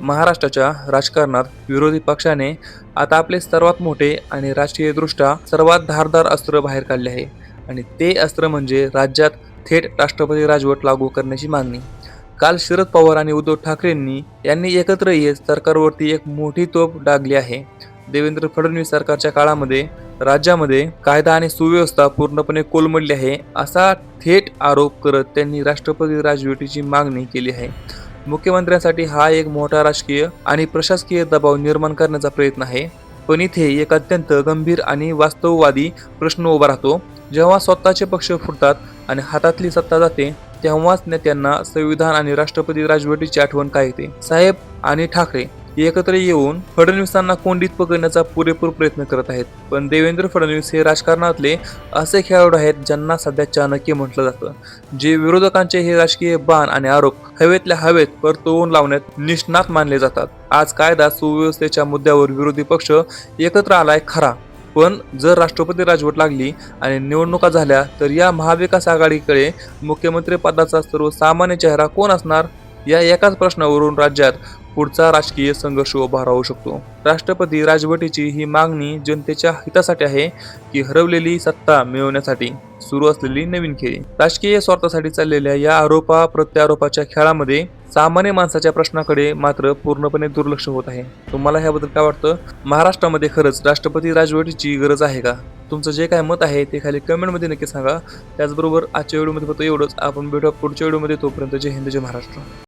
महाराष्ट्राच्या राजकारणात विरोधी पक्षाने आता आपले सर्वात मोठे आणि राजकीयदृष्ट्या सर्वात धारदार अस्त्र बाहेर काढले आहे आणि ते अस्त्र म्हणजे राज्यात थेट राष्ट्रपती राजवट लागू करण्याची मागणी. काल शरद पवार आणि उद्धव ठाकरेंनी एकत्र येत सरकारवरती एक मोठी तोफ डागली आहे. देवेंद्र फडणवीस सरकारच्या काळामध्ये राज्यामध्ये कायदा आणि सुव्यवस्था पूर्णपणे कोलमडली आहे, असा थेट आरोप करत त्यांनी राष्ट्रपती राजवटीची मागणी केली आहे. मुख्यमंत्र्यांसाठी हा एक मोठा राजकीय आणि प्रशासकीय दबाव निर्माण करण्याचा प्रयत्न आहे. पण इथे एक अत्यंत गंभीर आणि वास्तववादी प्रश्न उभा राहतो. जेव्हा स्वतःचे पक्ष फुटतात आणि हातातली सत्ता जाते, तेव्हाच नेत्यांना संविधान आणि राष्ट्रपती राजवटीची आठवण का येते? साहेब आणि ठाकरे एकत्र येऊन फडणवीसांना कोंडीत पकडण्याचा पुरेपूर प्रयत्न करत आहेत. पण देवेंद्र फडणवीस हे राजकारणातले असे खेळाडू आहेत ज्यांना सध्या चाणक्य म्हटलं जातं, जे विरोधकांचे हे राजकीय बाण आणि आरोप हवेतल्या हवेत परतवून लावण्यात निष्णात मानले जातात. आज कायदा सुव्यवस्थेच्या मुद्द्यावर विरोधी पक्ष एकत्र आलाय खरा, पण जर राष्ट्रपती राजवट लागली आणि निवडणुका झाल्या तर या महाविकास आघाडीकडे मुख्यमंत्री पदाचा सर्वसामान्य चेहरा कोण असणार? या एकाच प्रश्नावरून राज्यात पुढचा राजकीय संघर्ष उभा राहू शकतो. राष्ट्रपती राजवटीची ही मागणी जनतेच्या हितासाठी आहे की हरवलेली सत्ता मिळवण्यासाठी सुरू असलेली नवीन खेळी? राजकीय स्वार्थासाठी चाललेल्या या आरोपा प्रत्यारोपाच्या खेळामध्ये सामान्य माणसाच्या प्रश्नाकडे मात्र पूर्णपणे दुर्लक्ष होत आहे. तुम्हाला ह्याबद्दल काय वाटतं? महाराष्ट्रामध्ये खरंच राष्ट्रपती राजवटीची गरज आहे का? तुमचं जे काय मत आहे ते खाली कमेंटमध्ये नक्की सांगा. त्याचबरोबर आजच्या व्हिडिओमध्ये फक्त एवढंच. आपण भेटूया पुढच्या व्हिडिओमध्ये. तोपर्यंत जय हिंद, जय महाराष्ट्र.